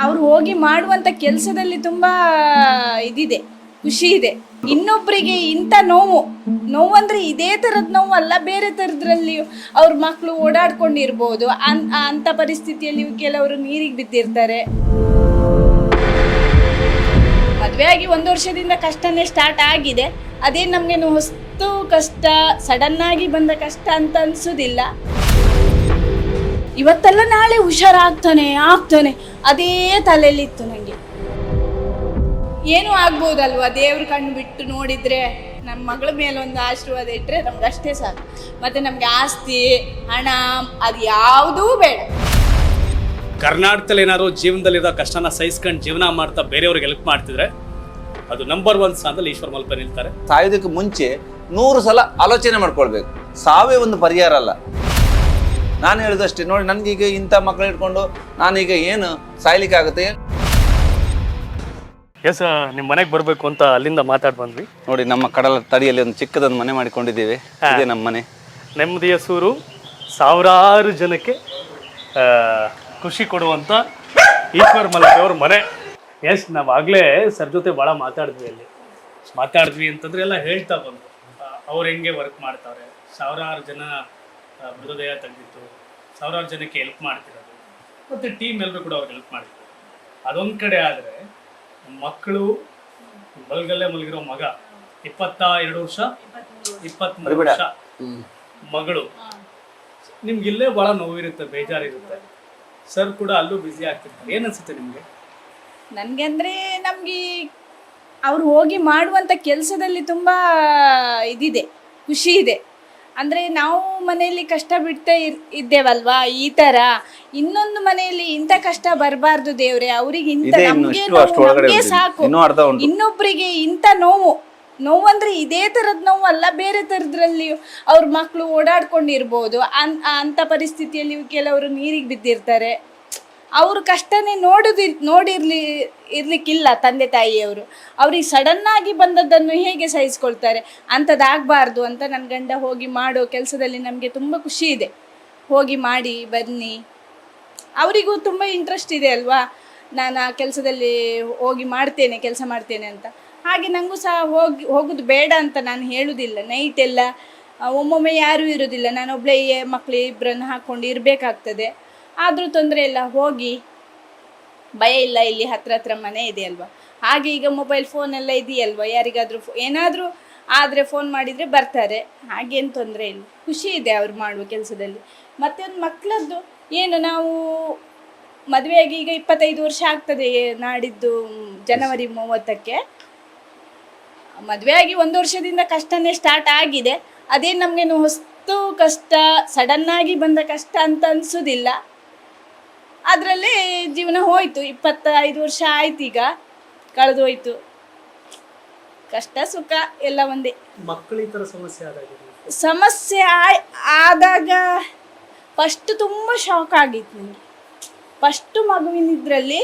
ಅವ್ರು ಹೋಗಿ ಮಾಡುವಂಥ ಕೆಲಸದಲ್ಲಿ ತುಂಬ ಇದಿದೆ, ಖುಷಿ ಇದೆ. ಇನ್ನೊಬ್ಬರಿಗೆ ಇಂಥ ನೋವಂದ್ರೆ ಇದೇ ಥರದ ನೋವು ಅಲ್ಲ, ಬೇರೆ ಥರದ್ರಲ್ಲಿ ಅವ್ರ ಮಕ್ಕಳು ಓಡಾಡ್ಕೊಂಡಿರ್ಬೋದು. ಅಂಥ ಪರಿಸ್ಥಿತಿಯಲ್ಲಿ ಕೆಲವರು ನೀರಿಗೆ ಬಿದ್ದಿರ್ತಾರೆ. ಮದುವೆ ಆಗಿ 1 ವರ್ಷದಿಂದ ಕಷ್ಟನೇ ಸ್ಟಾರ್ಟ್ ಆಗಿದೆ. ಅದೇ ನಮಗೇನು ಹೊಸ್ತು ಕಷ್ಟ, ಸಡನ್ನಾಗಿ ಬಂದ ಕಷ್ಟ ಅಂತ ಅನಿಸೋದಿಲ್ಲ. ಇವತ್ತೆಲ್ಲ ನಾಳೆ ಹುಷಾರಾಗ್ತಾನೆ ಅದೇ ತಲೆಯಲ್ಲಿತ್ತು ನನಗೆ. ಏನೂ ಆಗ್ಬೋದಲ್ವಾ, ದೇವ್ರ ಕಣ್ಣು ಬಿಟ್ಟು ನೋಡಿದರೆ ನಮ್ಮ ಮಗಳ ಮೇಲೆ ಒಂದು ಆಶೀರ್ವಾದ ಇಟ್ಟರೆ ನಮ್ಗೆ ಅಷ್ಟೇ ಸಾಕು. ಮತ್ತು ನಮಗೆ ಆಸ್ತಿ ಹಣ ಅದು ಯಾವುದೂ ಬೇಡ. ಕರ್ನಾಟಕದಲ್ಲಿ ಏನಾದ್ರು ಜೀವನದಲ್ಲಿರೋ ಕಷ್ಟನ ಸಹಿಸ್ಕೊಂಡು ಜೀವನ ಮಾಡ್ತಾ ಬೇರೆಯವ್ರಿಗೆ ಹೆಲ್ಪ್ ಮಾಡ್ತಿದ್ರೆ ಅದು ನಂಬರ್ 1 ಸ್ಥಾನದಲ್ಲಿ ಈಶ್ವರ್ ಮಲ್ಪೆ ನಿಲ್ತಾರೆ. ಸಾಯೋದಕ್ಕೆ ಮುಂಚೆ 100 ಸಲ ಆಲೋಚನೆ ಮಾಡ್ಕೊಳ್ಬೇಕು. ಸಾವೇ ಒಂದು ಪರಿಹಾರ ಅಲ್ಲ. ನಾನು ಹೇಳಿದಷ್ಟೇ, ನೋಡಿ ನನಗೀಗ ಇಂಥ ಮಕ್ಕಳು ಇಟ್ಕೊಂಡು ನಾನೀಗ ಏನು ಸಾಯ್ಲಿಕ್ಕೆ ಆಗುತ್ತೆ? ಎಸ್, ನಿಮ್ಮ ಮನೆಗೆ ಬರಬೇಕು ಅಂತ ಅಲ್ಲಿಂದ ಮಾತಾಡಿ ಬಂದ್ವಿ. ನೋಡಿ, ನಮ್ಮ ಕಡಲ ತಡಿಯಲ್ಲಿ ಒಂದು ಚಿಕ್ಕದೊಂದು ಮನೆ ಮಾಡಿಕೊಂಡಿದ್ದೀವಿ. ಇದೇ ನಮ್ಮ ಮನೆ. ನೆಮ್ಮದಿಯ ಸೂರು, ಸಾವಿರಾರು ಜನಕ್ಕೆ ಖುಷಿ ಕೊಡುವಂಥ ಈಶ್ವರ್ ಮಲ್ಪೆ ಅವ್ರ ಮನೆ. ಎಸ್, ನಾವು ಆಗಲೇ ಸರ್ ಜೊತೆ ಭಾಳ ಮಾತಾಡಿದ್ವಿ ಅಂತಂದ್ರೆ ಎಲ್ಲ ಹೇಳ್ತಾ ಬಂದು ಅವ್ರು ಹೆಂಗೆ ವರ್ಕ್ ಮಾಡ್ತಾರೆ, ಸಾವಿರಾರು ಜನ ಮೃತದೇಹ ತೆಗೆದಿತ್ತು, ಸಾವಿರಾರು ಜನಕ್ಕೆ ಹೆಲ್ಪ್ ಮಾಡ್ತಿರೋದು, ಮತ್ತು ಟೀಮ್ ಎಲ್ಲರೂ ಕೂಡ ಅವ್ರಿಗೆ ಹೆಲ್ಪ್ ಮಾಡ್ತಿರೋದು. ಅದೊಂದು ಕಡೆ ಆದರೆ ಮಕ್ಕಳು ಮಲಗಿರೋ ಮಗ 22 ವರ್ಷ 23 ವರ್ಷ ಮಗಳು, ನಿಮ್ಗಿಲ್ಲೇ ಭಾಳ ನೋವಿರುತ್ತೆ, ಬೇಜಾರಿರುತ್ತೆ. ಸರ್ ಕೂಡ ಅಲ್ಲೂ ಬ್ಯುಸಿ ಆಗ್ತಿರ್ತಾರೆ. ಏನು ಅನ್ಸುತ್ತೆ ನಿಮಗೆ? ನನಗೆ ಅಂದರೆ ನಮಗೆ ಅವ್ರು ಹೋಗಿ ಮಾಡುವಂಥ ಕೆಲಸದಲ್ಲಿ ತುಂಬ ಇದಿದೆ, ಖುಷಿ ಇದೆ. ಅಂದರೆ ನಾವು ಮನೆಯಲ್ಲಿ ಕಷ್ಟ ಬಿಡ್ತಾ ಇದ್ದೇವಲ್ವಾ, ಈ ಥರ ಇನ್ನೊಂದು ಮನೆಯಲ್ಲಿ ಇಂಥ ಕಷ್ಟ ಬರಬಾರ್ದು ದೇವ್ರೆ. ಅವರಿಗೆ ಇಂಥ ನಮಗೆ ಸಾಕು. ಇನ್ನೊಬ್ಬರಿಗೆ ಇಂಥ ನೋವಂದ್ರೆ ಇದೇ ಥರದ ನೋವು ಅಲ್ಲ, ಬೇರೆ ಥರದ್ರಲ್ಲಿ ಅವ್ರ ಮಕ್ಕಳು ಓಡಾಡ್ಕೊಂಡಿರ್ಬೋದು. ಅಂಥ ಪರಿಸ್ಥಿತಿಯಲ್ಲಿ ಕೆಲವರು ನೀರಿಗೆ ಬಿದ್ದಿರ್ತಾರೆ. ಅವರು ಕಷ್ಟನೇ ಇರ್ಲಿಕ್ಕಿಲ್ಲ ತಂದೆ ತಾಯಿಯವರು. ಅವ್ರಿಗೆ ಸಡನ್ನಾಗಿ ಬಂದದ್ದನ್ನು ಹೇಗೆ ಸಹಿಸ್ಕೊಳ್ತಾರೆ? ಅಂಥದ್ದಾಗಬಾರ್ದು ಅಂತ ನನ್ನ ಗಂಡ ಹೋಗಿ ಮಾಡೋ ಕೆಲಸದಲ್ಲಿ ನಮಗೆ ತುಂಬ ಖುಷಿ ಇದೆ. ಹೋಗಿ ಮಾಡಿ ಬನ್ನಿ, ಅವರಿಗೂ ತುಂಬ ಇಂಟ್ರೆಸ್ಟ್ ಇದೆ ಅಲ್ವಾ, ನಾನು ಆ ಕೆಲಸದಲ್ಲಿ ಹೋಗಿ ಕೆಲಸ ಮಾಡ್ತೇನೆ ಅಂತ. ಹಾಗೆ ನನಗೂ ಸಹ ಹೋಗೋದು ಬೇಡ ಅಂತ ನಾನು ಹೇಳೋದಿಲ್ಲ. ನೈಟ್ ಎಲ್ಲ ಒಮ್ಮೊಮ್ಮೆ ಯಾರೂ ಇರೋದಿಲ್ಲ, ನಾನೊಬ್ಬಳೇ ಮಕ್ಕಳು ಇಬ್ಬರನ್ನು ಹಾಕ್ಕೊಂಡು ಇರಬೇಕಾಗ್ತದೆ. ಆದರೂ ತೊಂದರೆ ಇಲ್ಲ, ಹೋಗಿ ಭಯ ಇಲ್ಲ. ಇಲ್ಲಿ ಹತ್ರ ಮನೆ ಇದೆ ಅಲ್ವಾ. ಹಾಗೆ ಈಗ ಮೊಬೈಲ್ ಫೋನೆಲ್ಲ ಇದೆಯಲ್ವ, ಯಾರಿಗಾದರೂ ಏನಾದರೂ ಆದರೆ ಫೋನ್ ಮಾಡಿದರೆ ಬರ್ತಾರೆ. ಹಾಗೇನು ತೊಂದರೆ ಇಲ್ಲ, ಖುಷಿ ಇದೆ ಅವ್ರು ಮಾಡುವ ಕೆಲಸದಲ್ಲಿ. ಮತ್ತು ಒಂದು ಮಕ್ಕಳದ್ದು ಏನು, ನಾವು ಮದುವೆಯಾಗಿ ಈಗ 25 ವರ್ಷ ಆಗ್ತದೆ ನಾಡಿದ್ದು ಜನವರಿ 30ಕ್ಕೆ. ಮದುವೆಯಾಗಿ 1 ವರ್ಷದಿಂದ ಕಷ್ಟನೇ ಸ್ಟಾರ್ಟ್ ಆಗಿದೆ. ಅದೇ ನಮಗೇನು ಹೊಸ್ತು ಕಷ್ಟ, ಸಡನ್ನಾಗಿ ಬಂದ ಕಷ್ಟ ಅಂತ ಅನಿಸೋದಿಲ್ಲ. ಅದರಲ್ಲೇ ಜೀವನ ಹೋಯಿತು. 25 ವರ್ಷ ಆಯ್ತು, ಈಗ ಕಳೆದು ಹೋಯ್ತು. ಕಷ್ಟ ಸುಖ ಎಲ್ಲ ಒಂದೇ. ಮಕ್ಕಳು ಈ ಥರ ಸಮಸ್ಯೆ ಆದಾಗ ಫಸ್ಟ್ ತುಂಬ ಶಾಕ್ ಆಗಿತ್ತು ನನಗೆ. ಫಸ್ಟು ಮಗುವಿನಿದ್ರಲ್ಲಿ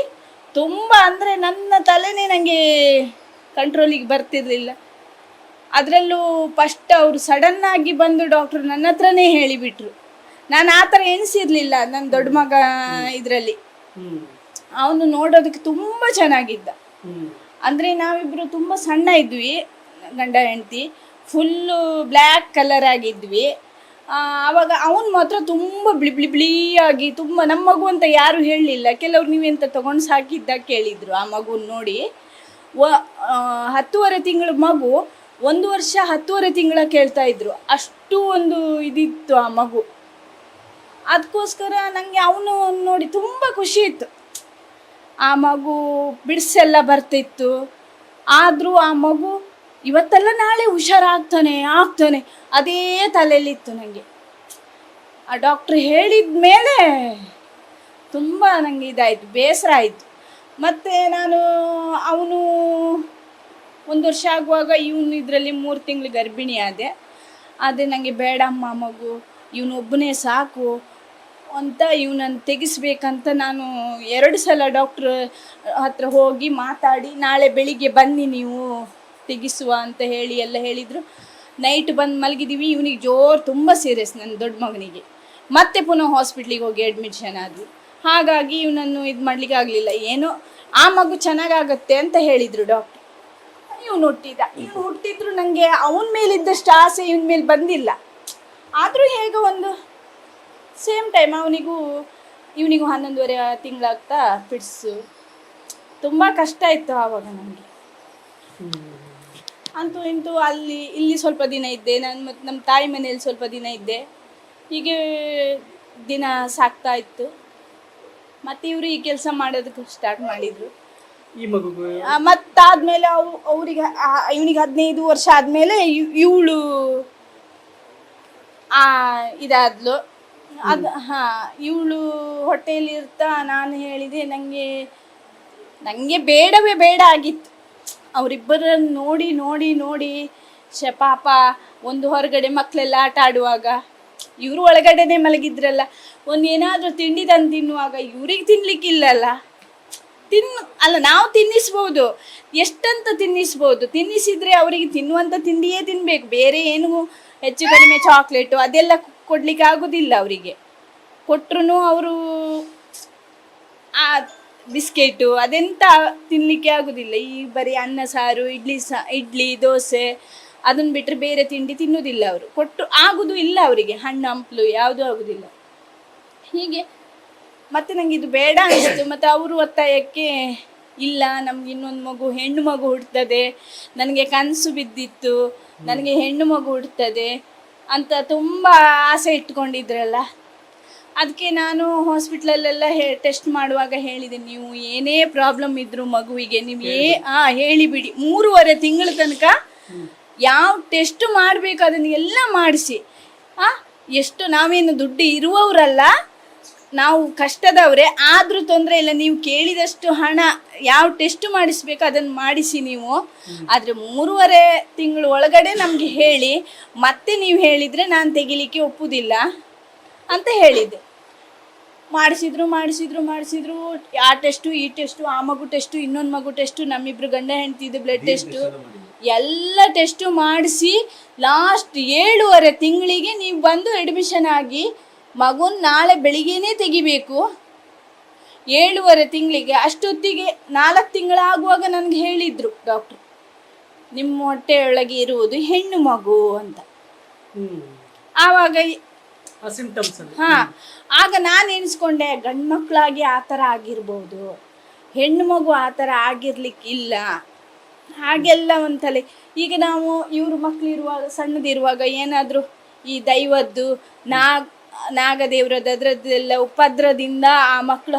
ತುಂಬ ಅಂದರೆ ನನ್ನ ತಲೆನೇ ನನಗೆ ಕಂಟ್ರೋಲಿಗೆ ಬರ್ತಿರ್ಲಿಲ್ಲ. ಅದರಲ್ಲೂ ಫಸ್ಟ್ ಅವರು ಸಡನ್ನಾಗಿ ಬಂದು ಡಾಕ್ಟ್ರು ನನ್ನ ಹತ್ರನೇ ಹೇಳಿಬಿಟ್ರು. ನಾನು ಆ ಥರ ಎಣಿಸಿರ್ಲಿಲ್ಲ. ನನ್ನ ದೊಡ್ಡ ಮಗ ಇದರಲ್ಲಿ ಅವನು ನೋಡೋದಕ್ಕೆ ತುಂಬ ಚೆನ್ನಾಗಿದ್ದ. ಅಂದರೆ ನಾವಿಬ್ಬರು ತುಂಬ ಸಣ್ಣ ಇದ್ವಿ, ಗಂಡ ಹೆಂಡತಿ, ಫುಲ್ಲು ಬ್ಲ್ಯಾಕ್ ಕಲರ್ ಆಗಿದ್ವಿ. ಆವಾಗ ಅವನು ಮಾತ್ರ ತುಂಬ ಬಿಳಿಯಾಗಿ ತುಂಬ, ನಮ್ಮ ಮಗು ಅಂತ ಯಾರೂ ಹೇಳಲಿಲ್ಲ. ಕೆಲವ್ರು ನೀವೆಂತ ತೊಗೊಂಡು ಸಾಕಿದ್ದ ಕೇಳಿದರು ಆ ಮಗುನ ನೋಡಿ. 10.5 ತಿಂಗಳ ಮಗು 1 ವರ್ಷ 10.5 ತಿಂಗಳ ಕೇಳ್ತಾ ಇದ್ರು, ಅಷ್ಟು ಒಂದು ಇದಿತ್ತು ಆ ಮಗು. ಅದಕ್ಕೋಸ್ಕರ ನನಗೆ ಅವನು ನೋಡಿ ತುಂಬ ಖುಷಿ ಇತ್ತು. ಆ ಮಗು ಬಿಡಿಸೆಲ್ಲ ಬರ್ತಿತ್ತು. ಆದರೂ ಆ ಮಗು ಇವತ್ತೆಲ್ಲ ನಾಳೆ ಹುಷಾರಾಗ್ತಾನೆ ಅದೇ ತಲೆಯಲ್ಲಿತ್ತು ನನಗೆ. ಆ ಡಾಕ್ಟ್ರ್ ಹೇಳಿದ ಮೇಲೆ ತುಂಬ ನನಗೆ ಇದಾಯಿತು, ಬೇಸರ ಆಯಿತು. ಮತ್ತು ನಾನು ಅವನು 1 ವರ್ಷ ಆಗುವಾಗ ಇವನು ಇದರಲ್ಲಿ 3 ತಿಂಗಳು ಗರ್ಭಿಣಿ ಆದೆ. ಆದರೆ ನನಗೆ ಬೇಡಮ್ಮ ಮಗು, ಇವನೊಬ್ಬನೇ ಸಾಕು ಅಂತ ಇವನನ್ನು ತೆಗಿಸ್ಬೇಕಂತ ನಾನು 2 ಸಲ ಡಾಕ್ಟ್ರ್ ಹತ್ರ ಹೋಗಿ ಮಾತಾಡಿ, ನಾಳೆ ಬೆಳಿಗ್ಗೆ ಬನ್ನಿ ನೀವು ತೆಗಿಸುವ ಅಂತ ಹೇಳಿ ಎಲ್ಲ ಹೇಳಿದರು. ನೈಟ್ ಬಂದು ಮಲಗಿದ್ದೀವಿ. ಇವನಿಗೆ ತುಂಬ ಸೀರಿಯಸ್, ನನ್ನ ದೊಡ್ಡ ಮಗನಿಗೆ. ಮತ್ತೆ ಪುನಃ ಹಾಸ್ಪಿಟ್ಲಿಗೆ ಹೋಗಿ ಅಡ್ಮಿಷನ್ ಆದ್ವಿ. ಹಾಗಾಗಿ ಇವನನ್ನು ಇದು ಮಾಡ್ಲಿಕ್ಕೆ ಆಗಲಿಲ್ಲ. ಏನೋ ಆ ಮಗು ಚೆನ್ನಾಗಾಗತ್ತೆ ಅಂತ ಹೇಳಿದರು ಡಾಕ್ಟರ್. ಇವನು ಹುಟ್ಟಿದ್ರು ನನಗೆ ಅವನ ಮೇಲಿದ್ದಷ್ಟು ಆಸೆ ಇವನ ಮೇಲೆ ಬಂದಿಲ್ಲ. ಆದರೂ ಹೇಗೋ ಒಂದು ಸೇಮ್ ಟೈಮ್ ಇವನಿಗೂ 11 ತಿಂಗಳಾಗ್ತಾ ಫಿಟ್ಸು. ತುಂಬ ಕಷ್ಟ ಇತ್ತು ಆವಾಗ ನನಗೆ. ಅಂತೂ ಇಂತೂ ಇಲ್ಲಿ ಸ್ವಲ್ಪ ದಿನ ಇದ್ದೆ ನಾನು, ಮತ್ತು ನಮ್ಮ ತಾಯಿ ಮನೆಯಲ್ಲಿ ಸ್ವಲ್ಪ ದಿನ ಇದ್ದೆ. ಹೀಗೆ ದಿನ ಸಾಕ್ತಾ ಇತ್ತು. ಮತ್ತು ಇವರು ಈ ಕೆಲಸ ಮಾಡೋದಕ್ಕೆ ಸ್ಟಾರ್ಟ್ ಮಾಡಿದರು. ಈ ಮಗುಗೂ ಮತ್ತಾದ್ಮೇಲೆ ಇವನಿಗೆ 15 ವರ್ಷ ಆದಮೇಲೆ ಇವಳು ಇದಾದ್ಲು. ಇವಳು ಹೊಟ್ಟೆಯಲ್ಲಿ ಇರ್ತಾ ನಾನು ಹೇಳಿದೆ ನನಗೆ ಬೇಡವೇ ಬೇಡ ಆಗಿತ್ತು. ಅವರಿಬ್ಬರನ್ನು ನೋಡಿ ನೋಡಿ ನೋಡಿ ಪಾಪ ಒಂದು ಹೊರಗಡೆ ಮಕ್ಕಳೆಲ್ಲ ಆಟ ಆಡುವಾಗ ಇವರು ಒಳಗಡೆನೆ ಮಲಗಿದ್ರಲ್ಲ, ಒಂದು ಏನಾದರೂ ತಿಂಡಿ ತಂದು ತಿನ್ನುವಾಗ ಇವ್ರಿಗೆ ತಿನ್ಲಿಕ್ಕಿಲ್ಲಲ್ಲ. ನಾವು ತಿನ್ನಿಸ್ಬೋದು, ಎಷ್ಟಂತ ತಿನ್ನಿಸ್ಬೋದು. ತಿನ್ನಿಸಿದ್ರೆ ಅವರಿಗೆ ತಿನ್ನುವಂಥ ತಿಂಡಿಯೇ ತಿನ್ನಬೇಕು, ಬೇರೆ ಏನು ಹೆಚ್ಚು ಕಡಿಮೆ ಚಾಕ್ಲೇಟು ಅದೆಲ್ಲ ಕೊಡ್ಲಿಕ್ಕೆ ಆಗೋದಿಲ್ಲ. ಅವರಿಗೆ ಕೊಟ್ಟರು ಅವರು ಆ ಬಿಸ್ಕೆಟು ಅದೆಂತ ತಿನ್ನಲಿಕ್ಕೆ ಆಗೋದಿಲ್ಲ. ಈ ಬರೀ ಅನ್ನ ಸಾರು, ಇಡ್ಲಿ ದೋಸೆ ಅದನ್ನು ಬಿಟ್ಟರೆ ಬೇರೆ ತಿಂಡಿ ತಿನ್ನೋದಿಲ್ಲ ಅವರು. ಕೊಟ್ಟು ಆಗೋದು ಇಲ್ಲ ಅವರಿಗೆ, ಹಣ್ಣು ಹಂಪಲು ಯಾವುದೂ ಆಗೋದಿಲ್ಲ. ಹೀಗೆ ಮತ್ತು ನನಗೆ ಇದು ಬೇಡ ಅನಿಸ್ತು. ಮತ್ತು ಅವರು ಒತ್ತಾಯಕ್ಕೆ ಇಲ್ಲ ನಮ್ಗೆ ಇನ್ನೊಂದು ಮಗು ಹೆಣ್ಣು ಮಗು ಹುಡ್ತದೆ, ನನಗೆ ಕನಸು ಬಿದ್ದಿತ್ತು ನನಗೆ ಹೆಣ್ಣು ಮಗು ಹುಡ್ತದೆ ಅಂತ ತುಂಬ ಆಸೆ ಇಟ್ಕೊಂಡಿದ್ರಲ್ಲ. ಅದಕ್ಕೆ ನಾನು ಹಾಸ್ಪಿಟ್ಲಲ್ಲೆಲ್ಲ ಟೆಸ್ಟ್ ಮಾಡುವಾಗ ಹೇಳಿದೆ, ನೀವು ಏನೇ ಪ್ರಾಬ್ಲಮ್ ಇದ್ದರೂ ಮಗುವಿಗೆ ನೀವು ಹೇಳಿಬಿಡಿ. 3.5 ತಿಂಗಳ ತನಕ ಯಾವ ಟೆಸ್ಟ್ ಮಾಡಬೇಕು ಅದನ್ನು ಎಲ್ಲ ಮಾಡಿಸಿ. ಎಷ್ಟು ನಾವೇನು ದುಡ್ಡು ಇರುವವರಲ್ಲ, ನಾವು ಕಷ್ಟದವರೇ, ಆದರೂ ತೊಂದರೆ ಇಲ್ಲ. ನೀವು ಕೇಳಿದಷ್ಟು ಹಣ ಯಾವ ಟೆಸ್ಟ್ ಮಾಡಿಸ್ಬೇಕು ಅದನ್ನು ಮಾಡಿಸಿ ನೀವು. ಆದರೆ 3.5 ತಿಂಗಳು ಒಳಗಡೆ ನಮಗೆ ಹೇಳಿ, ಮತ್ತೆ ನೀವು ಹೇಳಿದರೆ ನಾನು ತೆಗಿಲಿಕ್ಕೆ ಒಪ್ಪುವುದಿಲ್ಲ ಅಂತ ಹೇಳಿದ್ದೆ. ಮಾಡಿಸಿದ್ರು ಆ ಟೆಸ್ಟು ಈ ಟೆಸ್ಟು, ಆ ಮಗು ಟೆಸ್ಟು, ಇನ್ನೊಂದು ಮಗು ಟೆಸ್ಟು, ನಮ್ಮಿಬ್ರು ಗಂಡ ಹೆಂಡ್ತಿದ್ದು ಬ್ಲಡ್ ಟೆಸ್ಟು ಎಲ್ಲ ಟೆಸ್ಟು ಮಾಡಿಸಿ ಲಾಸ್ಟ್ 7.5 ತಿಂಗಳಿಗೆ ನೀವು ಬಂದು ಅಡ್ಮಿಷನ್ ಆಗಿ ಮಗುನ ನಾಳೆ ಬೆಳಿಗ್ಗೆನೇ ತೆಗಿಬೇಕು. 7.5 ತಿಂಗಳಿಗೆ ಅಷ್ಟೊತ್ತಿಗೆ 4 ತಿಂಗಳಾಗುವಾಗ ನನಗೆ ಹೇಳಿದರು ಡಾಕ್ಟ್ರು, ನಿಮ್ಮ ಹೊಟ್ಟೆಯೊಳಗೆ ಇರುವುದು ಹೆಣ್ಣು ಮಗು ಅಂತ. ಆವಾಗ ಆಗ ನಾನು ಎಣಿಸ್ಕೊಂಡೆ, ಗಂಡು ಮಕ್ಕಳಾಗಿ ಆ ಥರ ಆಗಿರ್ಬೋದು, ಹೆಣ್ಣು ಮಗು ಆ ಥರ ಆಗಿರ್ಲಿಕ್ಕಿಲ್ಲ. ಹಾಗೆಲ್ಲ ಒಂದ್ಸಲ ಈಗ ನಾವು ಇವರು ಮಕ್ಕಳಿರುವಾಗ ಸಣ್ಣದಿರುವಾಗ ಏನಾದರೂ ಈ ದೈವದ್ದು ನಾಗದೇವ್ರದ್ದು ಅದರದ್ದೆಲ್ಲ ಉಪದ್ರದಿಂದ ಆ ಮಕ್ಕಳು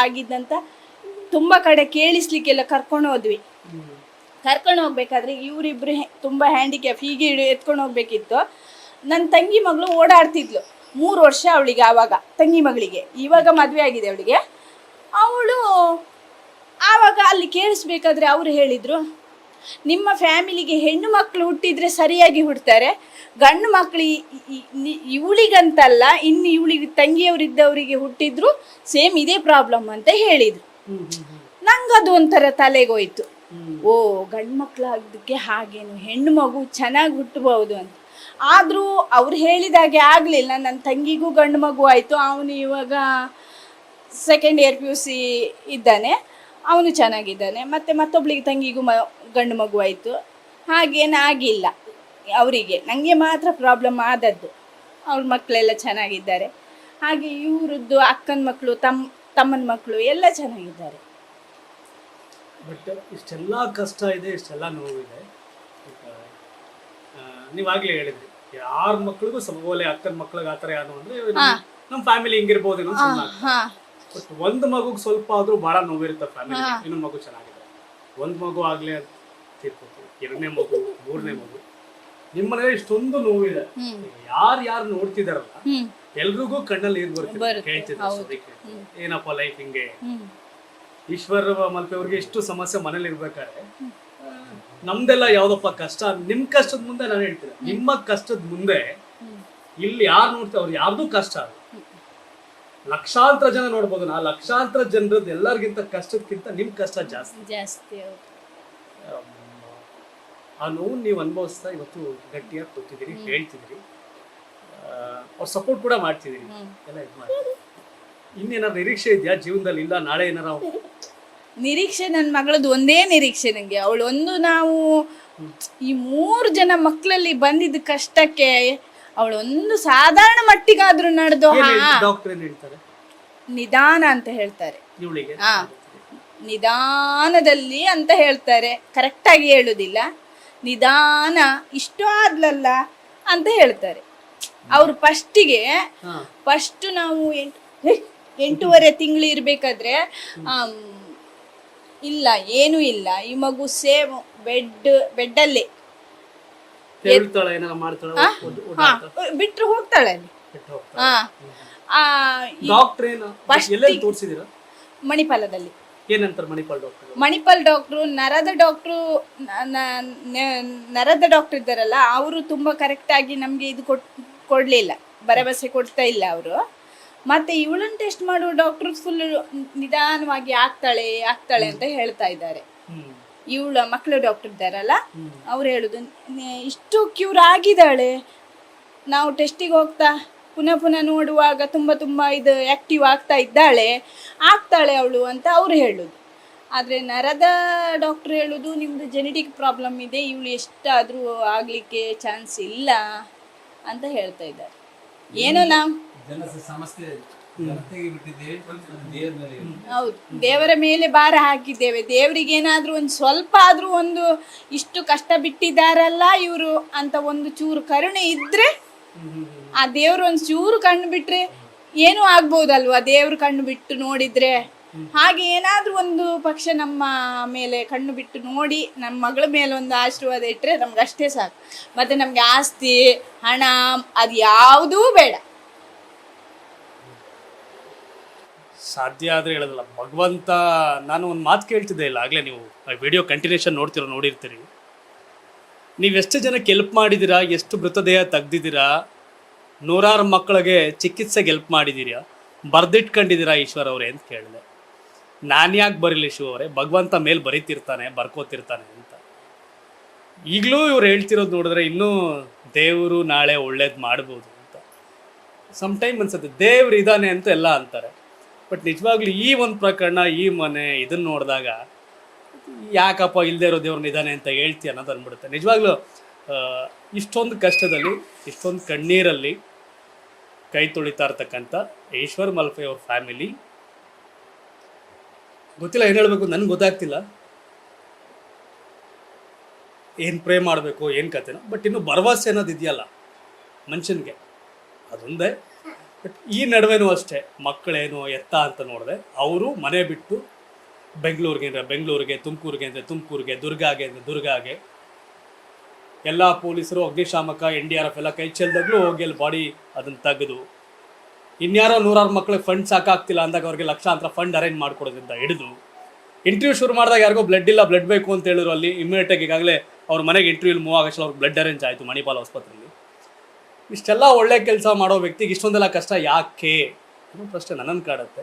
ಆಗಿದ್ದಂತ ತುಂಬ ಕಡೆ ಕೇಳಿಸ್ಲಿಕ್ಕೆಲ್ಲ ಕರ್ಕೊಂಡು ಹೋಗ್ಬೇಕಾದ್ರೆ ಇವರಿಬ್ರು ತುಂಬ ಹ್ಯಾಂಡಿಕ್ಯಾಪ್ ಹೀಗೆ ಎತ್ಕೊಂಡು ಹೋಗ್ಬೇಕಿತ್ತು. ನನ್ನ ತಂಗಿ ಮಗಳು ಓಡಾಡ್ತಿದ್ಲು, 3 ವರ್ಷ ಅವಳಿಗೆ ಆವಾಗ, ತಂಗಿ ಮಗಳಿಗೆ. ಇವಾಗ ಮದುವೆ ಆಗಿದೆ ಅವಳಿಗೆ. ಅವಳು ಆವಾಗ ಅಲ್ಲಿ ಕೇಳಿಸ್ಬೇಕಾದ್ರೆ ಅವರು ಹೇಳಿದರು, ನಿಮ್ಮ ಫ್ಯಾಮಿಲಿಗೆ ಹೆಣ್ಣು ಮಕ್ಕಳು ಹುಟ್ಟಿದರೆ ಸರಿಯಾಗಿ ಹುಡ್ತಾರೆ, ಗಂಡು ಮಕ್ಕಳು ಇವಳಿಗಂತಲ್ಲ ಇನ್ನು ಇವಳಿಗೆ ತಂಗಿಯವರಿದ್ದವರಿಗೆ ಹುಟ್ಟಿದ್ರು ಸೇಮ್ ಇದೇ ಪ್ರಾಬ್ಲಮ್ ಅಂತ ಹೇಳಿದರು. ನಂಗದು ಒಂಥರ ತಲೆಗೋಯ್ತು. ಓ, ಗಂಡು ಮಕ್ಕಳಾಗೋದಕ್ಕೆ ಹಾಗೇನು, ಹೆಣ್ಣು ಮಗು ಚೆನ್ನಾಗಿ ಹುಟ್ಟಬಹುದು ಅಂತ. ಆದರೂ ಅವ್ರು ಹೇಳಿದಾಗೆ ಆಗಲಿಲ್ಲ. ನನ್ನ ತಂಗಿಗೂ ಗಂಡು ಮಗು ಆಯಿತು. ಅವನು ಇವಾಗ ಸೆಕೆಂಡ್ ಇಯರ್ PUC ಇದ್ದಾನೆ, ಅವನು ಚೆನ್ನಾಗಿದ್ದಾನೆ. ಮತ್ತು ಮತ್ತೊಬ್ಳಿಗೆ ತಂಗಿಗೂ ಗಂಡು ಮಗು ಆಯಿತು. ಹಾಗೇನಾಗಿಲ್ಲ ಅವರಿಗೆ, ನನಗೆ ಮಾತ್ರ ಪ್ರಾಬ್ಲಮ್ ಆದದ್ದು. ಅವ್ರ ಮಕ್ಕಳೆಲ್ಲ ಚೆನ್ನಾಗಿದ್ದಾರೆ. ಹಾಗೆ ಇವರದ್ದು ಅಕ್ಕನ ಮಕ್ಕಳು, ತಮ್ಮನ ಮಕ್ಕಳು ಎಲ್ಲ ಚೆನ್ನಾಗಿದ್ದಾರೆ. ಬಟ್ ಇಷ್ಟೆಲ್ಲ ಕಷ್ಟ ಇದೆ, ಇಷ್ಟೆಲ್ಲ ನೋವಿದೆ. ನೀವಾಗಲೇ ಹೇಳಿದ್ರಿ, ಯಾರ ಮಕ್ಳಿಗೂ ಸಮಗೋಲೆ, ಅಕ್ಕನ ಮಕ್ಳಿಗೆ ಆ ಥರ ಯಾರು ಅಂದರೆ ನಮ್ಮ ಫ್ಯಾಮಿಲಿ ಹಿಂಗಿರ್ಬೋದೇನೋ. ಬಟ್ ಒಂದು ಮಗುಗೆ ಸ್ವಲ್ಪ ಆದರೂ ಭಾಳ ನೋವಿರುತ್ತೆ ಫ್ಯಾಮಿಲಿ. ಇನ್ನೊಂದು ಮಗು ಚೆನ್ನಾಗಿದೆ, ಒಂದು ಮಗು ಆಗಲೇ ತೀರ್ಕೋತು, 2ನೇ ಮಗು, 3ನೇ ಮಗು. ನಿಮ್ಮನೇಲಿ ಇಷ್ಟೊಂದು ನೋವಿದೆ. ಯಾರು ನೋಡ್ತಿದಾರಲ್ಲ ಎಲ್ರಿಗೂ ಕಣ್ಣಲ್ಲಿ ನೀರು ಬರ್ತಿದೆ. ಕೇಳ್ತಿದ್ದಾರೆ, ಏನಪ್ಪ ಲೈಫ್ ಹಿಂಗೆ. ಈಶ್ವರ ಮಲ್ಪೆ ಅವ್ರಿಗೆ ಇಷ್ಟು ಸಮಸ್ಯೆ ಮನೇಲಿ ಇರ್ಬೇಕಾದ್ರೆ ನಮ್ದೆಲ್ಲ ಯಾವ್ದಪ್ಪ ಕಷ್ಟ. ನಿಮ್ ಕಷ್ಟದ ಮುಂದೆ ನಾನು ಹೇಳ್ತೀನಿ, ನಿಮ್ಮ ಕಷ್ಟದ ಮುಂದೆ ಇಲ್ಲಿ ಯಾರು ನೋಡ್ತಾರೆ ಅವ್ರು ಯಾರ್ದು ಕಷ್ಟ ಅದು. ಲಕ್ಷಾಂತರ ಜನ ನೋಡ್ಬೋದು, ನಾ ಲಕ್ಷಾಂತರ ಜನರದ್ದು ಎಲ್ಲರಿಗಿಂತ ಕಷ್ಟಕ್ಕಿಂತ ನಿಮ್ ಕಷ್ಟ ಜಾಸ್ತಿ. ಆ ನೋವು ನೀವು ಅನುಭವಿಸ್ತಾ ಇವತ್ತು ಗಟ್ಟಿಯಾಗಿ ಕೂತಿದ್ದೀರಿ, ಹೇಳ್ತಿದ್ದೀರಿ, ಅವ್ರು ಸಪೋರ್ಟ್ ಕೂಡ ಮಾಡ್ತಿದ್ದೀರಿ, ಎಲ್ಲ ಇದು ಮಾಡಿ. ಇನ್ನೇನಾದ್ರು ನಿರೀಕ್ಷೆ ಇದೆಯಾ ಜೀವನದಲ್ಲಿ? ಇಲ್ಲ ನಾಳೆ ಏನಾರ ನಿರೀಕ್ಷೆ ನನ್ನ ಮಗಳದ್ದು ಒಂದೇ ನಿರೀಕ್ಷೆ ನನಗೆ. ನಾವು ಈ 3 ಜನ ಮಕ್ಕಳಲ್ಲಿ ಬಂದಿದ್ದ ಕಷ್ಟಕ್ಕೆ ಅವಳೊಂದು ಸಾಧಾರಣ ಮಟ್ಟಿಗಾದ್ರೂ ನಡೆದು ಡಾಕ್ಟರ್ ಏನ್ ಹೇಳ್ತಾರೆ? ನಿಧಾನ ಅಂತ ಹೇಳ್ತಾರೆ. ಇವಳಿಗೆ ಹಾ, ನಿಧಾನದಲ್ಲಿ ಅಂತ ಹೇಳ್ತಾರೆ, ಕರೆಕ್ಟಾಗಿ ಹೇಳುದಿಲ್ಲ. ನಿಧಾನ ಇಷ್ಟು ಆದ್ಲಲ್ಲ ಅಂತ ಹೇಳ್ತಾರೆ ಅವ್ರು. ಫಸ್ಟ್ ನಾವು 8.5 ತಿಂಗಳು ಇರ್ಬೇಕಾದ್ರೆ ಇಲ್ಲ ಏನೂ ಇಲ್ಲ, ಈ ಮಗು ಸೇಮ್ ಬೆಡ್ಡಲ್ಲೇ ಹೇಳ್ತಾಳೆ, ಏನಾರ ಮಾಡ್ತಾಳೆ, ಬಿಟ್ರು ಹೋಗ್ತಾಳೆ ಅಲ್ಲಿ. ಡಾಕ್ಟರ್ ಏನು ಎಲ್ಲೆಲ್ಲಿ ತೋರಿಸಿದಿರಾ? ಮಣಿಪಾಲದಲ್ಲಿ. ಏನಂತಾರೆ ಮಣಿಪಾಲ್ ಡಾಕ್ಟರ್? ಮಣಿಪಾಲ್ ಡಾಕ್ಟ್ರು, ನರದ ಡಾಕ್ಟರ್ ಇದ್ದಾರಲ್ಲ, ಅವರು ತುಂಬ ಕರೆಕ್ಟಾಗಿ ನಮಗೆ ಇದು ಕೊಡಲಿಲ್ಲ, ಭರವಸೆ ಕೊಡ್ತಾ ಇಲ್ಲ ಅವರು. ಮತ್ತು ಇವಳನ್ನು ಟೆಸ್ಟ್ ಮಾಡುವ ಡಾಕ್ಟ್ರು ಫುಲ್ ನಿಧಾನವಾಗಿ ಆಗ್ತಾಳೆ ಅಂತ ಹೇಳ್ತಾ ಇದ್ದಾರೆ. ಇವಳ ಮಕ್ಕಳು ಡಾಕ್ಟರ್ ಇದ್ದಾರಲ್ಲ, ಅವ್ರು ಹೇಳೋದು ಇಷ್ಟು ಕ್ಯೂರ್ ಆಗಿದ್ದಾಳೆ, ನಾವು ಟೆಸ್ಟಿಗೆ ಹೋಗ್ತಾ ಪುನಃ ನೋಡುವಾಗ ತುಂಬ ಇದು ಆ್ಯಕ್ಟಿವ್ ಆಗ್ತಾಳೆ ಅವಳು ಅಂತ ಅವ್ರು ಹೇಳೋದು. ಆದರೆ ನರದ ಡಾಕ್ಟ್ರ್ ಹೇಳೋದು ನಿಮ್ಮದು ಜೆನೆಟಿಕ್ ಪ್ರಾಬ್ಲಮ್ ಇದೆ, ಇವಳು ಎಷ್ಟಾದರೂ ಆಗಲಿಕ್ಕೆ ಚಾನ್ಸ್ ಇಲ್ಲ ಅಂತ ಹೇಳ್ತಾ ಇದ್ದಾರೆ. ಏನೋ ನಾವು ಹೌದು, ದೇವರ ಮೇಲೆ ಭಾರ ಹಾಕಿದ್ದೇವೆ. ದೇವರಿಗೆ ಏನಾದರೂ ಒಂದು ಸ್ವಲ್ಪ ಆದರೂ ಒಂದು ಇಷ್ಟು ಕಷ್ಟ ಬಿಟ್ಟಿದ್ದಾರಲ್ಲ ಇವರು ಅಂತ ಒಂದು ಚೂರು ಕರುಣೆ ಇದ್ರೆ, ಆ ದೇವ್ರು ಒಂದು ಚೂರು ಕಣ್ಣು ಬಿಟ್ರೆ ಏನೂ ಆಗ್ಬೋದಲ್ವಾ? ದೇವ್ರು ಕಣ್ಣು ಬಿಟ್ಟು ನೋಡಿದ್ರೆ, ಹಾಗೆ ಏನಾದರೂ ಒಂದು ಪಕ್ಷ ನಮ್ಮ ಮೇಲೆ ಕಣ್ಣು ಬಿಟ್ಟು ನೋಡಿ ನಮ್ಮ ಮಗಳ ಮೇಲೆ ಒಂದು ಆಶೀರ್ವಾದ ಇಟ್ಟರೆ ನಮ್ಗೆ ಅಷ್ಟೇ ಸಾಕು. ಮತ್ತು ನಮಗೆ ಆಸ್ತಿ ಹಣ ಅದು ಯಾವುದೂ ಬೇಡ. ಸಾಧ್ಯ ಆದರೆ ಹೇಳೋದಲ್ಲ ಭಗವಂತ. ನಾನು ಒಂದು ಮಾತು ಕೇಳ್ತಿದ್ದೆ ಇಲ್ಲ ಆಗಲೇ, ನೀವು ವಿಡಿಯೋ ಕಂಟಿನ್ಯೂಷನ್ ನೋಡಿರ್ತೀರಿ. ನೀವೆಷ್ಟು ಜನಕ್ಕೆ ಹೆಲ್ಪ್ ಮಾಡಿದ್ದೀರಾ, ಎಷ್ಟು ಮೃತದೇಹ ತೆಗ್ದಿದ್ದೀರಾ, ನೂರಾರು ಮಕ್ಕಳಿಗೆ ಚಿಕಿತ್ಸೆಗೆ ಹೆಲ್ಪ್ ಮಾಡಿದ್ದೀರಾ, ಬರೆದಿಟ್ಕೊಂಡಿದ್ದೀರಾ ಈಶ್ವರ್ ಅವರೇ ಅಂತ ಕೇಳಿದೆ. ನಾನು ಯಾಕೆ ಬರೀಲಿ ಶಿವ ಅವರೇ, ಭಗವಂತ ಮೇಲೆ ಬರೀತಿರ್ತಾನೆ, ಬರ್ಕೋತಿರ್ತಾನೆ ಅಂತ. ಈಗಲೂ ಇವ್ರು ಹೇಳ್ತಿರೋದು ನೋಡಿದ್ರೆ ಇನ್ನೂ ದೇವರು ನಾಳೆ ಒಳ್ಳೇದು ಮಾಡ್ಬೋದು ಅಂತ ಸಮ್ಟೈಮ್ ಅನ್ಸುತ್ತೆ. ದೇವ್ರು ಇದ್ದಾನೆ ಅಂತ ಎಲ್ಲ ಅಂತಾರೆ, ಬಟ್ ನಿಜವಾಗ್ಲೂ ಈ ಒಂದು ಪ್ರಕರಣ, ಈ ಮನೆ ಇದನ್ನು ನೋಡಿದಾಗ ಯಾಕಪ್ಪ ಇಲ್ಲದೆ ಇರೋ ದೇವ್ರನ್ನ ಇದ್ದಾನೆ ಅಂತ ಹೇಳ್ತೀಯ ಅನ್ನೋದು ಅಂದ್ಬಿಡುತ್ತೆ. ನಿಜವಾಗ್ಲೂ ಇಷ್ಟೊಂದು ಕಷ್ಟದಲ್ಲಿ, ಇಷ್ಟೊಂದು ಕಣ್ಣೀರಲ್ಲಿ ಕೈ ತೊಳಿತಾ ಇರ್ತಕ್ಕಂಥ ಈಶ್ವರ್ ಮಲ್ಪೆ ಅವ್ರ ಫ್ಯಾಮಿಲಿ, ಗೊತ್ತಿಲ್ಲ ಏನು ಹೇಳಬೇಕು, ನನಗೆ ಗೊತ್ತಾಗ್ತಿಲ್ಲ ಏನು ಪ್ರೇ ಮಾಡಬೇಕು, ಏನು ಕತೆನೋ. ಬಟ್ ಇನ್ನು ಭರವಸೆ ಅನ್ನೋದು ಇದೆಯಲ್ಲ ಮನುಷ್ಯನಿಗೆ, ಅದೊಂದೇ. ಬಟ್ ಈ ನಡುವೆನೂ ಅಷ್ಟೇ, ಮಕ್ಕಳೇನು ಎತ್ತ ಅಂತ ನೋಡಿದೆ, ಅವರು ಮನೆ ಬಿಟ್ಟು ಬೆಂಗಳೂರಿಗೆ, ತುಮಕೂರಿಗೆ, ದುರ್ಗಾಗೆ ಎಲ್ಲ ಪೊಲೀಸರು, ಅಗ್ನಿಶಾಮಕ, NDRF ಎಲ್ಲ ಕೈ ಚೆಲ್ದಾಗ್ಲೂ ಹೋಗಿ ಅಲ್ಲಿ ಬಾಡಿ ಅದನ್ನು ತೆಗೆದು, ಇನ್ಯಾರೋ ನೂರಾರು ಮಕ್ಕಳಿಗೆ ಫಂಡ್ ಸಾಕಾಗ್ತಿಲ್ಲ ಅಂದಾಗ ಅವ್ರಿಗೆ ಲಕ್ಷಾಂತರ ಫಂಡ್ ಅರೇಂಜ್ ಮಾಡ್ಕೊಡೋದ್ರಿಂದ ಹಿಡಿದು, ಇಂಟರ್ವ್ಯೂ ಶುರು ಮಾಡಿದಾಗ ಯಾರಿಗೋ ಬ್ಲಡ್ ಇಲ್ಲ, ಬ್ಲಡ್ ಬೇಕು ಅಂತ ಹೇಳಿದ್ರು. ಅಲ್ಲಿ ಇಮಿಡಿಯೇಟಾಗಿ ಈಗಾಗಲೇ ಅವ್ರ ಮನೆಗೆ ಇಂಟರ್ವ್ಯೂಲಿ ಮೂವ್ ಆಗೋ ಅವ್ರಿಗೆ ಬ್ಲಡ್ ಅರೇಂಜ್ ಆಯಿತು ಮಣಿಪಾಲ್ ಆಸ್ಪತ್ರೆಯಲ್ಲಿ. ಇಷ್ಟೆಲ್ಲ ಒಳ್ಳೆ ಕೆಲಸ ಮಾಡೋ ವ್ಯಕ್ತಿಗೆ ಇಷ್ಟೊಂದೆಲ್ಲ ಕಷ್ಟ ಯಾಕೆ ಅನ್ನೋ ಪ್ರಶ್ನೆ ನನ್ನನ್ನು ಕಾಡುತ್ತೆ.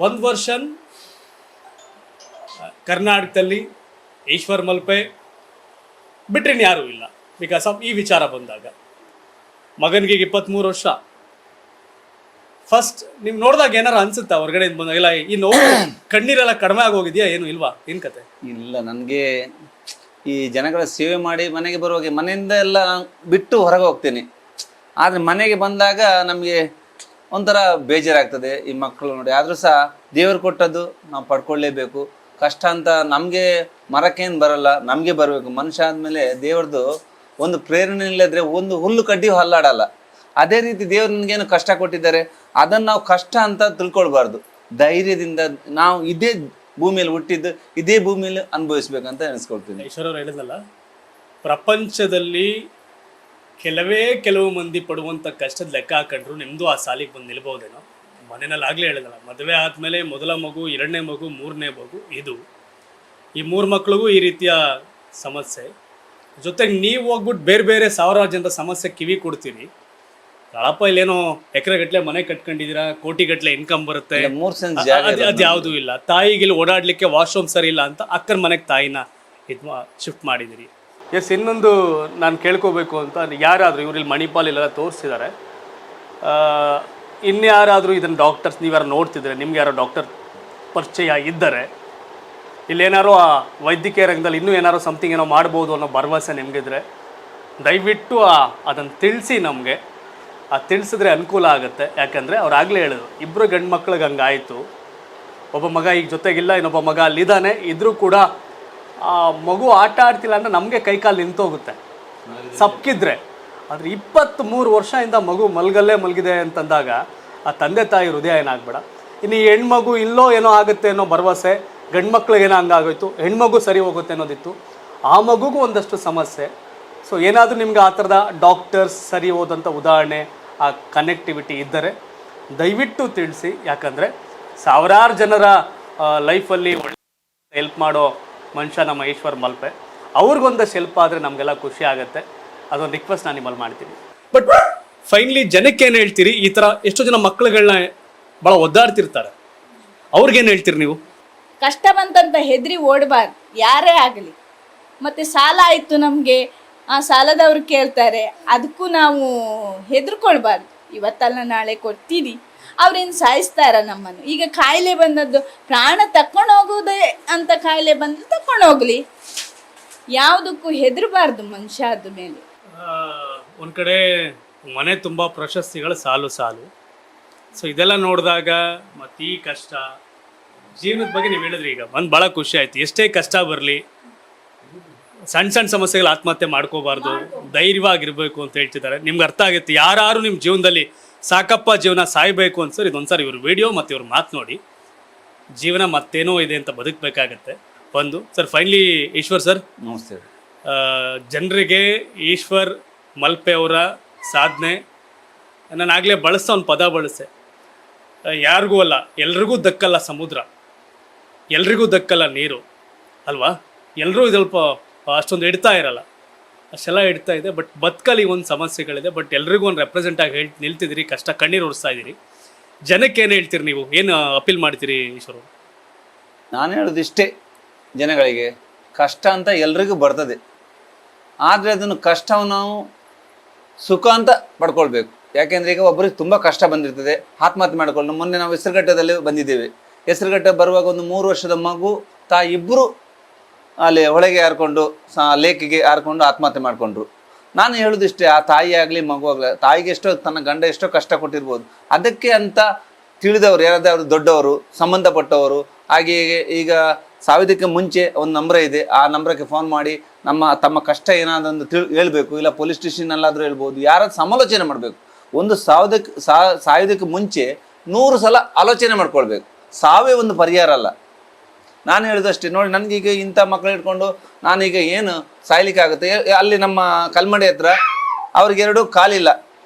ಒಂದು ವರ್ಷನ್ ಕರ್ನಾಟಕದಲ್ಲಿ ಈಶ್ವರ್ ಮಲ್ಪೆ ಬಿಟ್ಟರೆ ಯಾರೂ ಇಲ್ಲ, ಬಿಕಾಸ್ ಆಫ್ ಈ ವಿಚಾರ ಬಂದಾಗ. ಮಗನಿಗೆ 23 ವರ್ಷ. ಫಸ್ಟ್ ನೀವು ನೋಡಿದಾಗ ಏನಾರು ಅನ್ಸುತ್ತಾ ಹೊರಗಡೆ ಬಂದಾಗ, ಇಲ್ಲ ಈ ನೋವು ಕಣ್ಣೀರೆಲ್ಲ ಕಡಿಮೆ ಆಗೋಗಿದೆಯಾ, ಏನು ಇಲ್ವಾ, ಏನು ಕತೆ? ಇಲ್ಲ, ನನಗೆ ಈ ಜನಗಳ ಸೇವೆ ಮಾಡಿ ಮನೆಗೆ ಬರುವಾಗ ಮನೆಯಿಂದ ಎಲ್ಲ ನಾನು ಬಿಟ್ಟು ಹೊರಗೆ ಹೋಗ್ತೀನಿ. ಆದರೆ ಮನೆಗೆ ಬಂದಾಗ ನಮಗೆ ಒಂಥರ ಬೇಜಾರಾಗ್ತದೆ ಈ ಮಕ್ಕಳು ನೋಡಿ. ಆದರೂ ಸಹ ದೇವರು ಕೊಟ್ಟದ್ದು ನಾವು ಪಡ್ಕೊಳ್ಳೇಬೇಕು. ಕಷ್ಟ ಅಂತ ನಮಗೆ ಮರಕ್ಕೇನು ಬರಲ್ಲ, ನಮಗೆ ಬರಬೇಕು. ಮನುಷ್ಯ ಆದಮೇಲೆ ದೇವ್ರದ್ದು ಒಂದು ಪ್ರೇರಣೆ ಇಲ್ಲದ್ರೆ ಒಂದು ಹುಲ್ಲು ಕಡ್ಡಿಯೂ ಹಲ್ಲಾಡಲ್ಲ. ಅದೇ ರೀತಿ ದೇವ್ರು ನನಗೇನು ಕಷ್ಟ ಕೊಟ್ಟಿದ್ದಾರೆ, ಅದನ್ನು ನಾವು ಕಷ್ಟ ಅಂತ ತಿಳ್ಕೊಳ್ಬಾರ್ದು. ಧೈರ್ಯದಿಂದ ನಾವು ಇದೇ ಭೂಮಿಯಲ್ಲಿ ಹುಟ್ಟಿದ್ದು, ಇದೇ ಭೂಮಿಯಲ್ಲಿ ಅನುಭವಿಸ್ಬೇಕಂತ ಅನಿಸ್ಕೊಳ್ತೀನಿ. ಈಶ್ವರವ್ರು ಹೇಳಿದ್ನಲ್ಲ, ಪ್ರಪಂಚದಲ್ಲಿ ಕೆಲವು ಮಂದಿ ಪಡುವಂಥ ಕಷ್ಟದ ಲೆಕ್ಕ ಹಾಕೊಂಡ್ರು ನಿಮ್ಮದು ಆ ಸಾಲಿಗೆ ಬಂದು ನಿಲ್ಬೋದೇನೋ. ಮನೆಯಲ್ಲಿ ಆಗಲೇ ಹೇಳಿದಲ್ಲ, ಮದುವೆ ಆದಮೇಲೆ ಮೊದಲ ಮಗು, 2ನೇ ಮಗು, 3ನೇ ಮಗು, ಈ 3 ಮಕ್ಳಿಗೂ ಈ ರೀತಿಯ ಸಮಸ್ಯೆ. ಜೊತೆಗೆ ನೀವು ಹೋಗ್ಬಿಟ್ಟು ಬೇರೆ ಸಾವಿರಾರು ಜನರ ಸಮಸ್ಯೆ ಕಿವಿ ಕೊಡ್ತೀರಿ. ಅಳಪ್ಪ ಇಲ್ಲೇನೋ ಎಕರೆಗಟ್ಟಲೆ ಮನೆ ಕಟ್ಕೊಂಡಿದ್ದೀರಾ, ಕೋಟಿಗಟ್ಟಲೆ ಇನ್ಕಮ್ ಬರುತ್ತೆ, ಅದು ಯಾವುದೂ ಇಲ್ಲ. ತಾಯಿಗೆ ಇಲ್ಲಿ ಓಡಾಡಲಿಕ್ಕೆ ವಾಶ್ರೂಮ್ ಸರಿ ಇಲ್ಲ ಅಂತ ಅಕ್ಕನ ಮನೆಗೆ ತಾಯಿನ ಶಿಫ್ಟ್ ಮಾಡಿದಿರಿ. ಎಸ್, ಇನ್ನೊಂದು ನಾನು ಕೇಳ್ಕೋಬೇಕು ಅಂತ, ಯಾರಾದರೂ ಇವ್ರಲ್ಲಿ ಮಣಿಪಾಲ್ ಇಲ್ಲೆಲ್ಲ ತೋರಿಸಿದ್ದಾರೆ, ಇನ್ಯಾರಾದರೂ ಇದನ್ನು ಡಾಕ್ಟರ್ಸ್ ನೀವ್ಯಾರು ನೋಡ್ತಿದ್ರೆ, ನಿಮ್ಗೆ ಯಾರೋ ಡಾಕ್ಟರ್ ಪರಿಚಯ ಇದ್ದರೆ, ಇಲ್ಲೇನಾರು ಆ ವೈದ್ಯಕೀಯ ರಂಗದಲ್ಲಿ ಇನ್ನೂ ಏನಾರು ಸಮಥಿಂಗ್ ಏನೋ ಮಾಡ್ಬೋದು ಅನ್ನೋ ಭರವಸೆ ನಿಮಗಿದ್ರೆ ದಯವಿಟ್ಟು ಅದನ್ನು ತಿಳಿಸಿ ನಮಗೆ. ತಿಳಿಸಿದ್ರೆ ಅನುಕೂಲ ಆಗುತ್ತೆ. ಯಾಕಂದರೆ ಅವ್ರು ಆಗಲೇ ಹೇಳಿದ್ರು, ಇಬ್ಬರು ಗಂಡು ಮಕ್ಳಿಗೆ ಹಂಗಾಯಿತು, ಒಬ್ಬ ಮಗ ಈಗ ಜೊತೆಗಿಲ್ಲ, ಇನ್ನೊಬ್ಬ ಮಗ ಅಲ್ಲಿದ್ದಾನೆ, ಇದ್ರೂ ಕೂಡ ಆ ಮಗು ಆಟ ಆಡ್ತಿಲ್ಲ ಅಂದರೆ ನಮಗೆ ಕೈಕಾಲು ನಿಂತೋಗುತ್ತೆ ಸಪ್ಕಿದ್ರೆ. ಆದರೆ 23 ವರ್ಷದಿಂದ ಮಗು ಮಲಗಿದೆ ಅಂತಂದಾಗ ಆ ತಂದೆ ತಾಯಿ ಹೃದಯ ಏನಾಗಬೇಡ. ಇನ್ನು ಈ ಹೆಣ್ಮಗು ಇಲ್ಲೋ ಏನೋ ಆಗುತ್ತೆ ಅನ್ನೋ ಭರವಸೆ, ಗಂಡು ಮಕ್ಳಿಗೆ ಏನೋ ಹಂಗಾಗೋಯ್ತು, ಹೆಣ್ಮಗು ಸರಿ ಹೋಗುತ್ತೆ ಅನ್ನೋದಿತ್ತು. ಆ ಮಗುಗೂ ಒಂದಷ್ಟು ಸಮಸ್ಯೆ. ಸೊ ಏನಾದರೂ ನಿಮ್ಗೆ ಆ ಥರದ ಡಾಕ್ಟರ್ಸ್ ಸರಿ ಹೋದಂಥ ಉದಾಹರಣೆ, ಆ ಕನೆಕ್ಟಿವಿಟಿ ಇದ್ದರೆ ದಯವಿಟ್ಟು ತಿಳಿಸಿ. ಯಾಕಂದರೆ ಸಾವಿರಾರು ಜನರ ಲೈಫಲ್ಲಿ ಒಳ್ಳೆ ಹೆಲ್ಪ್ ಮಾಡೋ ಮನುಷ್ಯ ನಮ್ಮ ಈಶ್ವರ್ ಮಲ್ಪೆ. ಅವ್ರಿಗೊಂದಷ್ಟು ಹೆಲ್ಪ್ ಆದರೆ ನಮಗೆಲ್ಲ ಖುಷಿ ಆಗುತ್ತೆ. ಅದೊಂದು ರಿಕ್ವೆಸ್ಟ್ ನಾನು ನಿಮ್ಮಲ್ಲಿ ಮಾಡ್ತೀನಿ. ಬಟ್ ಫೈನಲಿ ಜನಕ್ಕೆ ಏನು ಹೇಳ್ತೀರಿ? ಈ ಥರ ಎಷ್ಟೋ ಜನ ಮಕ್ಕಳುಗಳನ್ನ ಭಾಳ ಒದ್ದಾಡ್ತಿರ್ತಾರೆ, ಅವ್ರಿಗೇನು ಹೇಳ್ತೀರಿ ನೀವು? ಕಷ್ಟ ಬಂತಂತ ಹೆದರಿ ಓಡಬಾರ್ದು ಯಾರೇ ಆಗಲಿ. ಮತ್ತು ಸಾಲ ಆಯಿತು ನಮಗೆ, ಆ ಸಾಲದವ್ರು ಕೇಳ್ತಾರೆ, ಅದಕ್ಕೂ ನಾವು ಹೆದರ್ಕೊಳ್ಬಾರ್ದು. ಇವತ್ತಲ್ಲ ನಾಳೆ ಕೊಡ್ತೀವಿ, ಅವ್ರೇನು ಸಾಯಿಸ್ತಾರ ನಮ್ಮನ್ನು. ಈಗ ಕಾಯಿಲೆ ಬಂದದ್ದು, ಪ್ರಾಣ ತಕ್ಕೊಂಡು ಹೋಗೋದೇ ಅಂತ ಕಾಯಿಲೆ ಬಂದು ತಕೊಂಡು ಹೋಗ್ಲಿ, ಯಾವುದಕ್ಕೂ ಹೆದರಬಾರ್ದು ಮನುಷ್ಯ ಆದ ಮೇಲೆ. ಒಂದು ಕಡೆ ಮನೆ ತುಂಬ ಪ್ರಶಸ್ತಿಗಳು ಸಾಲು. ಸೊ ಇದೆಲ್ಲ ನೋಡಿದಾಗ ಮತ್ತು ಈ ಕಷ್ಟ ಜೀವನದ ಬಗ್ಗೆ ನೀವು ಹೇಳಿದ್ರಿ, ಈಗ ಒಂದು ಭಾಳ ಖುಷಿ ಆಯಿತು. ಎಷ್ಟೇ ಕಷ್ಟ ಬರಲಿ, ಸಣ್ಣ ಸಮಸ್ಯೆಗಳು ಆತ್ಮಹತ್ಯೆ ಮಾಡ್ಕೋಬಾರ್ದು, ಧೈರ್ಯವಾಗಿರ್ಬೇಕು ಅಂತ ಹೇಳ್ತಿದ್ದಾರೆ. ನಿಮ್ಗೆ ಅರ್ಥ ಆಗುತ್ತೆ. ಯಾರು ನಿಮ್ಮ ಜೀವನದಲ್ಲಿ ಸಾಕಪ್ಪ ಜೀವನ ಸಾಯಬೇಕು ಅನ್ಸರ್ ಇದೊಂದ್ಸರಿ ಇವ್ರ ವಿಡಿಯೋ ಮತ್ತು ಇವ್ರ ಮಾತು ನೋಡಿ, ಜೀವನ ಮತ್ತೇನೋ ಇದೆ ಅಂತ ಬದುಕಬೇಕಾಗತ್ತೆ. ಸರ್ ಫೈನಲಿ ಈಶ್ವರ್ ಸರ್ ನಮಸ್ತೆ. ಜನರಿಗೆ ಈಶ್ವರ್ ಮಲ್ಪೆ ಅವರ ಸಾಧನೆ ನಾನು ಆಗಲೇ ಬಳಸ್ತಾ ಒಂದು ಪದ ಬಳಸೆ, ಯಾರಿಗೂ ಅಲ್ಲ ಎಲ್ರಿಗೂ ದಕ್ಕಲ್ಲ ಸಮುದ್ರ, ಎಲ್ರಿಗೂ ದಕ್ಕಲ್ಲ ನೀರು ಅಲ್ವಾ. ಎಲ್ಲರೂ ಸ್ವಲ್ಪ ಅಷ್ಟೊಂದು ಇಡ್ತಾ ಇರಲ್ಲ, ಅಷ್ಟೆಲ್ಲ ಇಡ್ತಾ ಇದೆ. ಬಟ್ ಬದುಕಲ್ಲಿ ಒಂದು ಸಮಸ್ಯೆಗಳಿದೆ. ಬಟ್ ಎಲ್ರಿಗೂ ಒಂದು ರೆಪ್ರೆಸೆಂಟ್ ಆಗಿ ನಿಲ್ತಿದ್ದೀರಿ, ಕಷ್ಟ ಕಣ್ಣೀರು ಒರೆಸ್ತಾ ಇದ್ದೀರಿ. ಜನಕ್ಕೆ ಏನು ಹೇಳ್ತೀರಿ ನೀವು? ಏನು ಅಪೀಲ್ ಮಾಡ್ತೀರಿ ಈಶ್ವರು? ನಾನು ಹೇಳೋದಿಷ್ಟೇ ಜನಗಳಿಗೆ, ಕಷ್ಟ ಅಂತ ಎಲ್ರಿಗೂ ಬರ್ತದೆ. ಆದರೆ ಅದನ್ನು ಕಷ್ಟವನ್ನು ನಾವು ಸುಖ ಅಂತ ಪಡ್ಕೊಳ್ಬೇಕು. ಯಾಕೆಂದರೆ ಈಗ ಒಬ್ಬರಿಗೆ ತುಂಬ ಕಷ್ಟ ಬಂದಿರ್ತದೆ, ಆತ್ಮಹತ್ಯೆ ಮಾಡಿಕೊಂಡು. ಮೊನ್ನೆ ನಾವು ಹೆಸರುಘಟ್ಟದಲ್ಲಿ ಬಂದಿದ್ದೇವೆ. ಹೆಸರುಘಟ್ಟ ಬರುವಾಗ ಒಂದು 3 ವರ್ಷದ ಮಗು ತಾಯಿ ಇಬ್ಬರು ಅಲ್ಲಿ ಹೊಳೆಗೆ ಹಾರ್ಕೊಂಡು ಲೇಕಿಗೆ ಹಾರ್ಕೊಂಡು ಆತ್ಮಹತ್ಯೆ ಮಾಡಿಕೊಂಡ್ರು. ನಾನು ಹೇಳೋದಿಷ್ಟೇ, ಆ ತಾಯಿ ಆಗಲಿ ಮಗು ಆಗಲಿ, ತಾಯಿಗೆ ಎಷ್ಟೋ ತನ್ನ ಗಂಡ ಎಷ್ಟೋ ಕಷ್ಟ ಕೊಟ್ಟಿರ್ಬೋದು, ಅದಕ್ಕೆ ಅಂತ ತಿಳಿದವರು ಯಾರಾದರೂ ದೊಡ್ಡವರು ಸಂಬಂಧಪಟ್ಟವರು ಹಾಗೆ ಈಗ ಸಾವಿದಕ್ಕೆ ಮುಂಚೆ ಒಂದು ನಂಬರ್ ಇದೆ, ಆ ನಂಬರ್ಗೆ ಫೋನ್ ಮಾಡಿ ತಮ್ಮ ಕಷ್ಟ ಏನಾದೊಂದು ಹೇಳ್ಬೇಕು. ಇಲ್ಲ ಪೊಲೀಸ್ ಸ್ಟೇಷನಲ್ಲಾದರೂ ಹೇಳ್ಬೋದು, ಯಾರಾದ್ರೂ ಸಮಾಲೋಚನೆ ಮಾಡಬೇಕು. ಒಂದು ಸಾಯೋದಕ್ಕೆ ಮುಂಚೆ 100 ಸಲ ಆಲೋಚನೆ ಮಾಡ್ಕೊಳ್ಬೇಕು. ಸಾವೇ ಒಂದು ಪರಿಹಾರ ಅಲ್ಲ. ನಾನು ಹೇಳಿದಷ್ಟೇ ನೋಡಿ, ನನಗೀಗ ಇಂಥ ಮಕ್ಕಳು ಇಟ್ಕೊಂಡು ನಾನೀಗ ಏನು ಸಾಯ್ಲಿಕ್ಕೆ ಆಗುತ್ತೆ? ಅಲ್ಲಿ ನಮ್ಮ ಕಲ್ಮಡಿ ಹತ್ರ ಅವ್ರಿಗೆ 2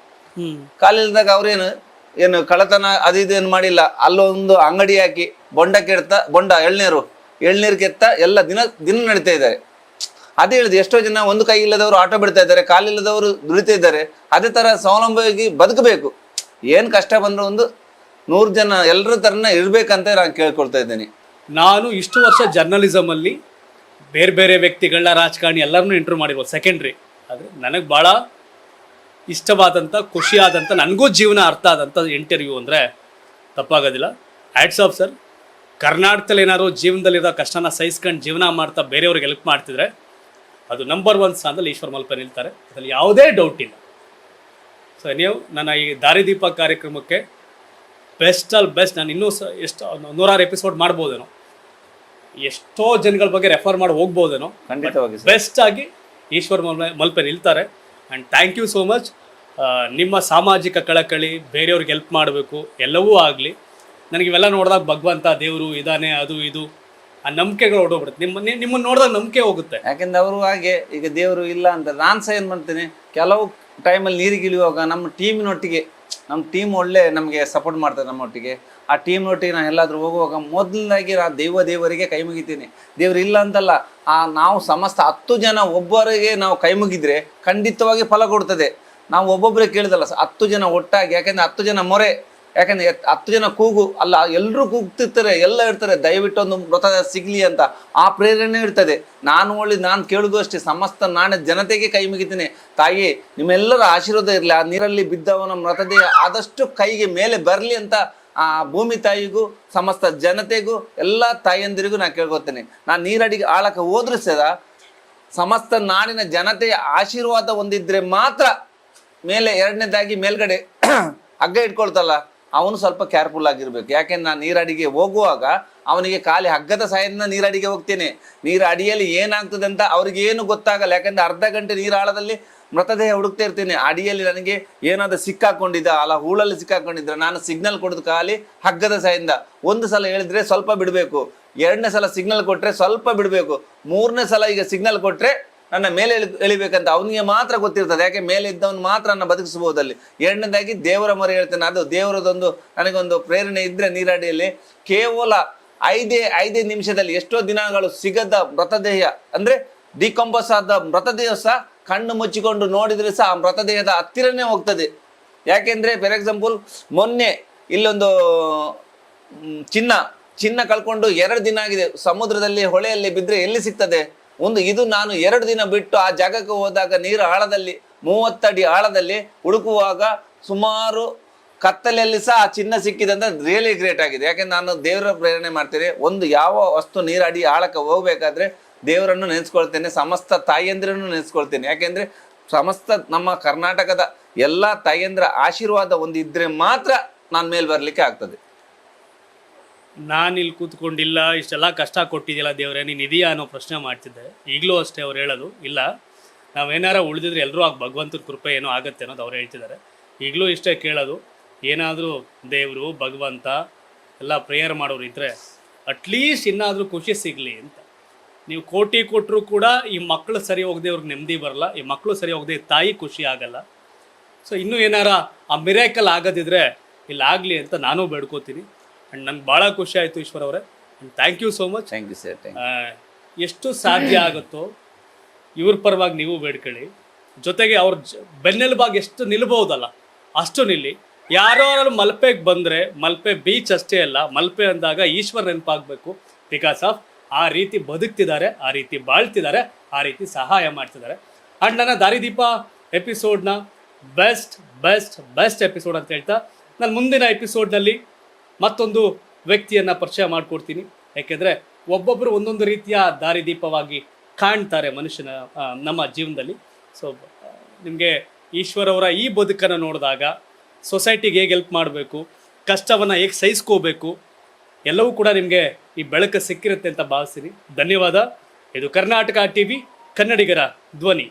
ಕಾಲಿಲ್ಲದಾಗ ಅವ್ರೇನು ಕಳ್ಳತನ ಅದು ಇದೇನು ಮಾಡಿಲ್ಲ. ಅಲ್ಲೊಂದು ಅಂಗಡಿ ಹಾಕಿ ಬೊಂಡ ಎಳ್ನೀರು ಕೆತ್ತ ಎಲ್ಲ ದಿನ ನಡೀತಾ ಇದ್ದಾರೆ. ಅದೇ ಹೇಳಿದೆ, ಎಷ್ಟೋ ಜನ ಒಂದು ಕೈ ಇಲ್ಲದವರು ಆಟೋ ಬಿಡ್ತಾ ಇದ್ದಾರೆ, ಕಾಲಿಲ್ಲದವರು ದುಡಿತಾ ಇದ್ದಾರೆ. ಅದೇ ಥರ ಸ್ವಾವಲಂಬಿಯಾಗಿ ಬದುಕಬೇಕು. ಏನು ಕಷ್ಟ ಬಂದರೂ ಒಂದು 100 ಜನ ಎಲ್ಲರ ಥರನ ಇರಬೇಕಂತ ನಾನು ಕೇಳ್ಕೊಳ್ತಾ ಇದ್ದೇನೆ. ನಾನು ಇಷ್ಟು ವರ್ಷ ಜರ್ನಲಿಸಮಲ್ಲಿ ಬೇರೆ ವ್ಯಕ್ತಿಗಳನ್ನ, ರಾಜಕಾರಣಿ ಎಲ್ಲರನ್ನೂ ಇಂಟರ್ವ್ಯೂ ಮಾಡಿರ್ಬೋದು, ಸೆಕೆಂಡ್ರಿ. ಆದರೆ ನನಗೆ ಭಾಳ ಇಷ್ಟವಾದಂಥ, ಖುಷಿಯಾದಂಥ, ನನಗೂ ಜೀವನ ಅರ್ಥ ಆದಂಥ ಇಂಟರ್ವ್ಯೂ ಅಂದರೆ ತಪ್ಪಾಗೋದಿಲ್ಲ. Hats off sir. ಕರ್ನಾಟಕದಲ್ಲಿ ಏನಾದ್ರು ಜೀವನದಲ್ಲಿರೋ ಕಷ್ಟನ ಸಹಿಸ್ಕೊಂಡು ಜೀವನ ಮಾಡ್ತಾ ಬೇರೆಯವ್ರಿಗೆ ಹೆಲ್ಪ್ ಮಾಡ್ತಿದ್ರೆ ಅದು ನಂಬರ್ 1 ಸ್ಥಾನದಲ್ಲಿ ಈಶ್ವರ್ ಮಲ್ಪೆ ನಿಲ್ತಾರೆ, ಅದರಲ್ಲಿ ಯಾವುದೇ ಡೌಟ್ ಇಲ್ಲ. ಸೊ ನೀವು ನನ್ನ ಈ ದಾರಿದೀಪ ಕಾರ್ಯಕ್ರಮಕ್ಕೆ ಬೆಸ್ಟ್. ನಾನು ಇನ್ನೂ ಎಷ್ಟು 100 ಎಪಿಸೋಡ್ ಮಾಡ್ಬೋದೇನೋ, ಎಷ್ಟೋ ಜನಗಳ ಬಗ್ಗೆ ರೆಫರ್ ಮಾಡಿ ಹೋಗ್ಬೋದೇನೋ. ಖಂಡಿತವಾಗಿ ಬೆಸ್ಟ್ ಆಗಿ ಈಶ್ವರ್ ಮಲ್ಪೆ ನಿಲ್ತಾರೆ. And thank you so much. ನಿಮ್ಮ ಸಾಮಾಜಿಕ ಕಳಕಳಿ, ಬೇರೆಯವ್ರಿಗೆ ಹೆಲ್ಪ್ ಮಾಡಬೇಕು, ಎಲ್ಲವೂ ಆಗಲಿ. ನನಗೆ ಇವೆಲ್ಲ ನೋಡಿದಾಗ ಭಗವಂತ, ದೇವರು ಇದ್ದಾನೆ, ಅದು ಇದು ಆ ನಂಬಿಕೆಗಳು ಹೊಡೋಗ್ಬಿಡುತ್ತೆ. ನಿಮ್ಮನ್ನು ನೋಡಿದಾಗ ನಂಬಿಕೆ ಹೋಗುತ್ತೆ. ಯಾಕೆಂದ್ರೆ ಅವರು ಹಾಗೆ ಈಗ ದೇವರು ಇಲ್ಲ ಅಂತ ನಾನು ಸಹ ಏನು ಮಾಡ್ತೇನೆ, ಕೆಲವು ಟೈಮಲ್ಲಿ ನೀರಿಗೆ ಇಳಿಯುವಾಗ ನಮ್ಮ ಟೀಮ್ ಒಳ್ಳೆ ನಮಗೆ ಸಪೋರ್ಟ್ ಮಾಡ್ತಾರೆ. ನಮ್ಮೊಟ್ಟಿಗೆ ಆ ಟೀಮ್ನೊಟ್ಟಿಗೆ ನಾನು ಎಲ್ಲಾದರೂ ಹೋಗುವಾಗ ಮೊದಲಾಗಿ ದೇವರಿಗೆ ಕೈ ಮುಗಿತೀನಿ. ದೇವರು ಇಲ್ಲ ಅಂತಲ್ಲ, ನಾವು ಸಮಸ್ತ 10 ಜನ ಒಬ್ಬರಿಗೆ ನಾವು ಕೈ ಮುಗಿದ್ರೆ ಖಂಡಿತವಾಗಿ ಫಲ ಕೊಡ್ತದೆ. ನಾವು ಒಬ್ಬೊಬ್ಬರೇ ಕೇಳಿದಲ್ಲ, 10 ಜನ ಒಟ್ಟಾಗಿ, ಯಾಕೆಂದರೆ 10 ಜನ ಮೊರೆ ಯಾಕಂದ್ರೆ 10 ಜನ ಕೂಗು ಅಲ್ಲ, ಎಲ್ಲರೂ ಕೂಗ್ತಿರ್ತಾರೆ, ಎಲ್ಲ ಇರ್ತಾರೆ, ದಯವಿಟ್ಟು ಒಂದು ಮೃತದೇಹ ಸಿಗ್ಲಿ ಅಂತ ಆ ಪ್ರೇರಣೆ ಇರ್ತದೆ. ನಾನು ಕೇಳುದು ಅಷ್ಟೇ, ಸಮಸ್ತ ನಾಣ್ಯ ಜನತೆಗೆ ಕೈ ಮುಗಿತೀನಿ, ತಾಯಿ ನಿಮ್ಮೆಲ್ಲರ ಆಶೀರ್ವಾದ ಇರಲಿ, ಆ ನೀರಲ್ಲಿ ಬಿದ್ದವನ ಮೃತದೇಹ ಆದಷ್ಟು ಕೈಗೆ ಮೇಲೆ ಬರಲಿ ಅಂತ ಆ ಭೂಮಿ ತಾಯಿಗೂ ಸಮಸ್ತ ಜನತೆಗೂ ಎಲ್ಲ ತಾಯಿಯಂದಿರಿಗೂ ನಾನು ಕೇಳ್ಕೊತೇನೆ. ನಾನು ನೀರಡಿಗೆ ಆಳಕ್ಕೆ ಹೋದ್ರೂ ಸಹ ಸಮಸ್ತ ನಾಡಿನ ಜನತೆಯ ಆಶೀರ್ವಾದ ಹೊಂದಿದ್ರೆ ಮಾತ್ರ ಮೇಲೆ, ಎರಡನೇದಾಗಿ ಮೇಲ್ಗಡೆ ಹಗ್ಗ ಇಟ್ಕೊಳ್ತಲ್ಲ ಅವನು ಸ್ವಲ್ಪ ಕೇರ್ಫುಲ್ ಆಗಿರ್ಬೇಕು. ಯಾಕೆಂದ್ರೆ ನಾನು ನೀರಡಿಗೆ ಹೋಗುವಾಗ ಅವನಿಗೆ ಖಾಲಿ ಹಗ್ಗದ ಸಹಾಯದಿಂದ ನೀರಡಿಗೆ ಹೋಗ್ತೇನೆ. ನೀರು ಅಡಿಯಲ್ಲಿ ಏನಾಗ್ತದೆ ಅಂತ ಅವ್ರಿಗೆ ಏನು ಗೊತ್ತಾಗಲ್ಲ, ಯಾಕಂದ್ರೆ ಅರ್ಧ ಗಂಟೆ ನೀರಾಳದಲ್ಲಿ ಮೃತದೇಹ ಹುಡುಕ್ತಾ ಇರ್ತೀನಿ. ಅಡಿಯಲ್ಲಿ ನನಗೆ ಏನಾದರೂ ಸಿಕ್ಕಾಕೊಂಡಿದ್ದ ಅಲ್ಲ, ಹೂಳಲ್ಲಿ ಸಿಕ್ಕಾಕೊಂಡಿದ್ರೆ ನಾನು ಸಿಗ್ನಲ್ ಕೊಡೋದು ಖಾಲಿ ಹಗ್ಗದ ಸಹಾಯದಿಂದ. ಒಂದು ಸಲ ಹೇಳಿದ್ರೆ ಸ್ವಲ್ಪ ಬಿಡಬೇಕು, ಎರಡನೇ ಸಲ ಸಿಗ್ನಲ್ ಕೊಟ್ಟರೆ ಸ್ವಲ್ಪ ಬಿಡಬೇಕು, ಮೂರನೇ ಸಲ ಈಗ ಸಿಗ್ನಲ್ ಕೊಟ್ಟರೆ ನನ್ನ ಮೇಲೆ ಎಳಿಬೇಕಂತ ಅವನಿಗೆ ಮಾತ್ರ ಗೊತ್ತಿರ್ತದೆ. ಯಾಕೆ ಮೇಲೆ ಇದ್ದವನು ಮಾತ್ರ ನನ್ನ ಬದುಕಿಸಬಹುದಲ್ಲಿ. ಎರಡನೇದಾಗಿ ದೇವರ ಮೊರೆ ಹೇಳ್ತೇನೆ, ಅದು ದೇವರದೊಂದು ನನಗೊಂದು ಪ್ರೇರಣೆ ಇದ್ರೆ ನೀರಡಿಯಲ್ಲಿ ಕೇವಲ 5 ನಿಮಿಷದಲ್ಲಿ ಎಷ್ಟೋ ದಿನಗಳು ಸಿಗದ ಮೃತದೇಹ ಅಂದ್ರೆ ಡಿಕಂಪೋಸ್ ಆದ ಮೃತದೇಹ ಸಹ ಕಣ್ಣು ಮುಚ್ಚಿಕೊಂಡು ನೋಡಿದ್ರೆ ಸಹ ಆ ಮೃತದೇಹದ ಹತ್ತಿರನೇ ಹೋಗ್ತದೆ. ಯಾಕೆಂದ್ರೆ ಫಾರ್ ಎಕ್ಸಾಂಪಲ್ ಮೊನ್ನೆ ಇಲ್ಲೊಂದು ಚಿನ್ನ ಕಳ್ಕೊಂಡು 2 ದಿನ ಆಗಿದೆ. ಸಮುದ್ರದಲ್ಲಿ ಹೊಳೆಯಲ್ಲಿ ಬಿದ್ದರೆ ಎಲ್ಲಿ ಸಿಗ್ತದೆ? ಇದು ನಾನು 2 ದಿನ ಬಿಟ್ಟು ಆ ಜಾಗಕ್ಕೆ ಹೋದಾಗ ನೀರು ಆಳದಲ್ಲಿ 30 ಅಡಿ ಆಳದಲ್ಲಿ ಹುಡುಕುವಾಗ ಸುಮಾರು ಕತ್ತಲೆಯಲ್ಲಿ ಸಹ ಆ ಚಿನ್ನ ಸಿಕ್ಕಿದೆ ಅಂತ ರಿಯಲಿ ಗ್ರೇಟ್ ಆಗಿದೆ. ಯಾಕೆಂದ್ರೆ ನಾನು ದೇವರ ಪ್ರೇರಣೆ ಮಾಡ್ತೇನೆ. ಯಾವ ವಸ್ತು ನೀರಡಿ ಆಳಕ್ಕೆ ಹೋಗ್ಬೇಕಾದ್ರೆ ದೇವರನ್ನು ನೆನೆಸ್ಕೊಳ್ತೇನೆ, ಸಮಸ್ತ ತಾಯಿಯಂದಿರನ್ನು ನೆನೆಸ್ಕೊಳ್ತೇನೆ. ಯಾಕೆಂದ್ರೆ ಸಮಸ್ತ ನಮ್ಮ ಕರ್ನಾಟಕದ ಎಲ್ಲ ತಾಯಿಯಂದಿರ ಆಶೀರ್ವಾದ ಹೊಂದಿದ್ರೆ ಮಾತ್ರ ನಾನು ಮೇಲೆ ಬರಲಿಕ್ಕೆ ಆಗ್ತದೆ. ನಾನು ಇಲ್ಲಿ ಕೂತ್ಕೊಂಡಿಲ್ಲ, ಇಷ್ಟೆಲ್ಲ ಕಷ್ಟ ಕೊಟ್ಟಿದ್ದಿಲ್ಲ ದೇವರೇ, ನೀನು ಇದೆಯಾ ಅನ್ನೋ ಪ್ರಶ್ನೆ ಮಾಡ್ತಿದ್ದೆ. ಈಗಲೂ ಅಷ್ಟೇ ಅವ್ರು ಹೇಳೋದು, ಇಲ್ಲ ನಾವೇನಾರ ಉಳಿದಿದ್ರೆ ಎಲ್ಲರೂ ಭಗವಂತನ ಕೃಪೆ ಏನೋ ಆಗುತ್ತೆ ಅನ್ನೋದು ಅವ್ರು ಹೇಳ್ತಿದ್ದಾರೆ. ಈಗಲೂ ಇಷ್ಟೇ ಕೇಳೋದು, ಏನಾದರೂ ದೇವರು ಭಗವಂತ ಎಲ್ಲ ಪ್ರೇಯರ್ ಮಾಡೋರು ಇದ್ದರೆ ಅಟ್ಲೀಸ್ಟ್ ಇನ್ನಾದರೂ ಖುಷಿ ಸಿಗಲಿ ಅಂತ. ನೀವು ಕೋಟಿ ಕೊಟ್ಟರು ಕೂಡ ಈ ಮಕ್ಕಳು ಸರಿ ಹೋಗದೆ ಅವ್ರಿಗೆ ನೆಮ್ಮದಿ ಬರಲ್ಲ, ಈ ಮಕ್ಕಳು ಸರಿ ಹೋಗದೆ ತಾಯಿ ಖುಷಿ ಆಗಲ್ಲ. ಸೊ ಇನ್ನೂ ಏನಾರ ಆ ಮಿರಾಕಲ್ ಆಗೋದಿದ್ರೆ ಇಲ್ಲಿ ಆಗಲಿ ಅಂತ ನಾನು ಬೇಡ್ಕೋತೀನಿ. ಆ್ಯಂಡ್ ನಂಗೆ ಭಾಳ ಖುಷಿ ಆಯಿತು ಈಶ್ವರ್ ಅವರೇ, and thank you so much. Thank you sir. ಎಷ್ಟು ಸಾಧ್ಯ ಆಗುತ್ತೋ ಇವ್ರ ಪರವಾಗಿ ನೀವು ಬೇಡ್ಕೊಳ್ಳಿ, ಜೊತೆಗೆ ಅವ್ರ ಬೆನ್ನೆಲುಬಾಗಿ ಎಷ್ಟು ನಿಲ್ಬೋದಲ್ಲ ಅಷ್ಟು ನಿಲ್ಲಿ. ಯಾರೋ ಮಲ್ಪೆಗೆ ಬಂದರೆ ಮಲ್ಪೆ ಬೀಚ್ ಅಷ್ಟೇ ಅಲ್ಲ, ಮಲ್ಪೆ ಅಂದಾಗ ಈಶ್ವರ್ ನೆನಪಾಗಬೇಕು. ಬಿಕಾಸ್ ಆಫ್ ಆ ರೀತಿ ಬದುಕ್ತಿದ್ದಾರೆ, ಆ ರೀತಿ ಬಾಳ್ತಿದ್ದಾರೆ, ಆ ರೀತಿ ಸಹಾಯ ಮಾಡ್ತಿದ್ದಾರೆ. ಆ್ಯಂಡ್ ನನ್ನ ದಾರಿದೀಪ ಎಪಿಸೋಡ್ನ ಬೆಸ್ಟ್ ಎಪಿಸೋಡ್ ಅಂತ ಹೇಳ್ತಾ, ನಾನು ಮುಂದಿನ ಎಪಿಸೋಡ್ನಲ್ಲಿ ಮತ್ತೊಂದು ವ್ಯಕ್ತಿಯನ್ನು ಪರಿಚಯ ಮಾಡಿಕೊಡ್ತೀನಿ. ಯಾಕೆಂದರೆ ಒಬ್ಬೊಬ್ಬರು ಒಂದೊಂದು ರೀತಿಯ ದಾರಿದೀಪವಾಗಿ ಕಾಣ್ತಾರೆ ಮನುಷ್ಯನ ನಮ್ಮ ಜೀವನದಲ್ಲಿ. ಸೊ ನಿಮಗೆ ಈಶ್ವರ್ ಅವರ ಈ ಬದುಕನ್ನು ನೋಡಿದಾಗ ಸೊಸೈಟಿಗೆ ಹೇಗೆ ಹೆಲ್ಪ್ ಮಾಡಬೇಕು, ಕಷ್ಟವನ್ನು ಹೇಗೆ ಸಹಿಸ್ಕೋಬೇಕು, ಎಲ್ಲವೂ ಕೂಡ ನಿಮಗೆ ಈ ಬೆಳಕು ಸಿಕ್ಕಿರುತ್ತೆ ಅಂತ ಭಾವಿಸ್ತೀನಿ. ಧನ್ಯವಾದ. ಇದು ಕರ್ನಾಟಕ ಟಿವಿ, ಕನ್ನಡಿಗರ ಧ್ವನಿ.